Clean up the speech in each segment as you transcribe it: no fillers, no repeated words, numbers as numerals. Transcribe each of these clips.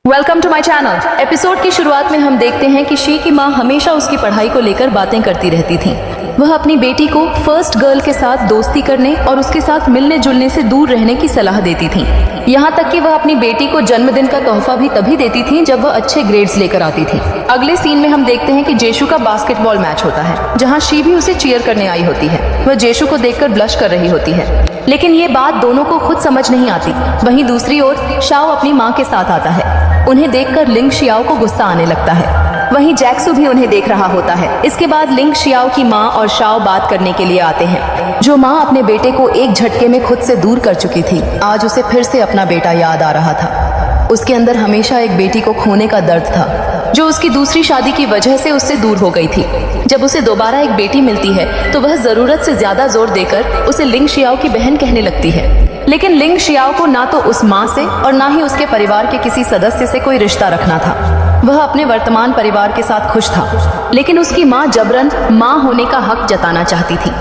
Welcome to my channel. Episode की शुरुआत में हम देखते हैं कि शी की माँ हमेशा उसकी पढ़ाई को लेकर बातें करती रहती थी। वह अपनी बेटी को फर्स्ट गर्ल के साथ दोस्ती करने और उसके साथ मिलने जुलने से दूर रहने की सलाह देती थी। यहाँ तक कि वह अपनी बेटी को जन्मदिन का तोहफा भी तभी देती थी जब वह अच्छे ग्रेड्स लेकर आती थी। अगले सीन में हम देखते हैं कि जेशु का बास्केटबॉल मैच होता है, जहाँ शी भी उसे चीयर करने आई होती है। वह जेशु को देखकर ब्लश कर रही होती है, लेकिन ये बात दोनों को खुद समझ नहीं आती। वहीं दूसरी ओर शाओ अपनी माँ के साथ आता है। उन्हें देखकर लिंग शियाओ को गुस्सा आने लगता है। वहीं जैक्सू भी उन्हें देख रहा होता है। इसके बाद लिंग शियाओ की माँ और शाओ बात करने के लिए आते हैं। जो माँ अपने बेटे को एक झटके में खुद से दूर कर चुकी थी, आज उसे फिर से अपना बेटा याद आ रहा था। उसके अंदर हमेशा एक बेटी को खोने का दर्द था, जो उसकी दूसरी शादी की वजह से उससे दूर हो गई थी। जब उसे दोबारा एक बेटी मिलती है तो वह जरूरत से ज्यादा जोर देकर उसे लिंग शियाओ की बहन कहने लगती है। लेकिन लिंग शियाओ को ना तो उस माँ से और ना ही उसके परिवार के किसी सदस्य से कोई रिश्ता रखना था। वह अपने वर्तमान परिवार के साथ खुश था, लेकिन उसकी माँ जबरन माँ होने का हक जताना चाहती थी।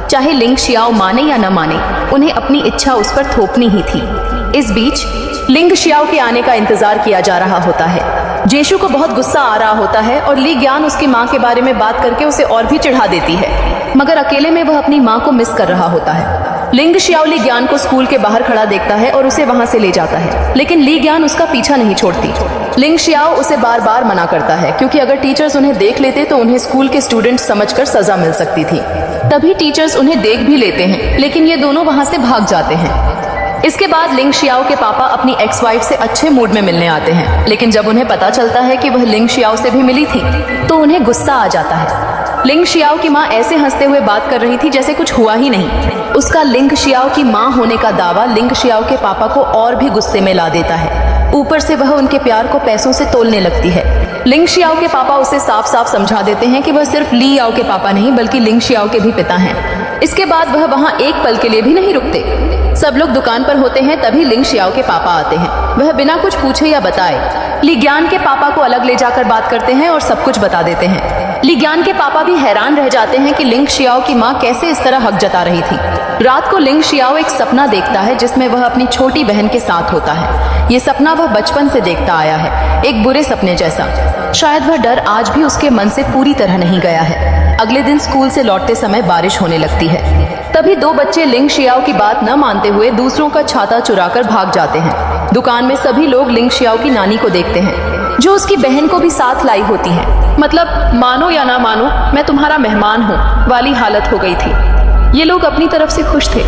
चाहे लिंग शियाओ माने या न माने, उन्हें अपनी इच्छा उस पर थोपनी ही थी। इस बीच लिंग शियाओ के आने का इंतजार किया जा रहा होता है। जेशु को बहुत गुस्सा आ रहा होता है और ली ज्ञान उसकी माँ के बारे में बात करके उसे और भी चिढ़ा देती है, मगर अकेले में वह अपनी माँ को मिस कर रहा होता है। लिंग शियाओ ली ज्ञान को स्कूल के बाहर खड़ा देखता है और उसे वहां से ले जाता है, लेकिन ली ज्ञान उसका पीछा नहीं छोड़ती। लिंग शियाओ उसे बार बार मना करता है, क्योंकि अगर टीचर्स उन्हें देख लेते तो उन्हें स्कूल के स्टूडेंट्स समझकर सजा मिल सकती थी। तभी टीचर्स उन्हें देख भी लेते हैं, लेकिन ये दोनों वहां से भाग जाते हैं। इसके बाद लिंग शियाओ के पापा अपनी एक्स वाइफ से अच्छे मूड में मिलने आते हैं, लेकिन जब उन्हें पता चलता है कि वह लिंग शियाओ से भी मिली थी तो उन्हें गुस्सा आ जाता है। लिंग शियाओ की माँ ऐसे हंसते हुए बात कर रही थी जैसे कुछ हुआ ही नहीं। उसका लिंग शियाओ की माँ होने का दावा लिंग शियाओ के पापा को और भी गुस्से में ला देता है। ऊपर से वह उनके प्यार को पैसों से तोलने लगती है। लिंग शियाओ के पापा उसे साफ साफ समझा देते हैं कि वह सिर्फ ली याओ के पापा नहीं बल्कि लिंग शियाओ के भी पिता हैं। इसके बाद वह वहाँ एक पल के लिए भी नहीं रुकते। सब लोग दुकान पर होते हैं, तभी लिंग शियाओ के पापा आते हैं। वह बिना कुछ पूछे या बताए ली ज्ञान के पापा को अलग ले जाकर बात करते हैं और सब कुछ बता देते हैं। ली ज्ञान के पापा भी हैरान रह जाते हैं कि लिंग शियाओ की माँ कैसे इस तरह हक जता रही थी। रात को लिंग शियाओ एक सपना देखता है जिसमें वह अपनी छोटी बहन के साथ होता है। ये सपना वह बचपन से देखता आया है, एक बुरे सपने जैसा। शायद वह डर आज भी उसके मन से पूरी तरह नहीं गया है। अगले दिन स्कूल से लौटते समय बारिश होने लगती है। तभी दो बच्चे लिंग शियाओ की बात न मानते हुए दूसरों का छाता चुराकर भाग जाते हैं। दुकान में सभी लोग लिंग शियाओ की नानी को देखते हैं, जो उसकी बहन को भी साथ लाई होती है। मतलब मानो या ना मानो, मैं तुम्हारा मेहमान हूँ वाली हालत हो गई थी। ये लोग अपनी तरफ से खुश थे,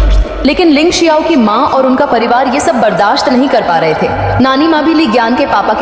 लेकिन लिंग शियाओ की माँ और उनका परिवार ये सब बर्दाश्त नहीं कर पा रहे थे। नानी माँ भी ली ज्ञान के पापा के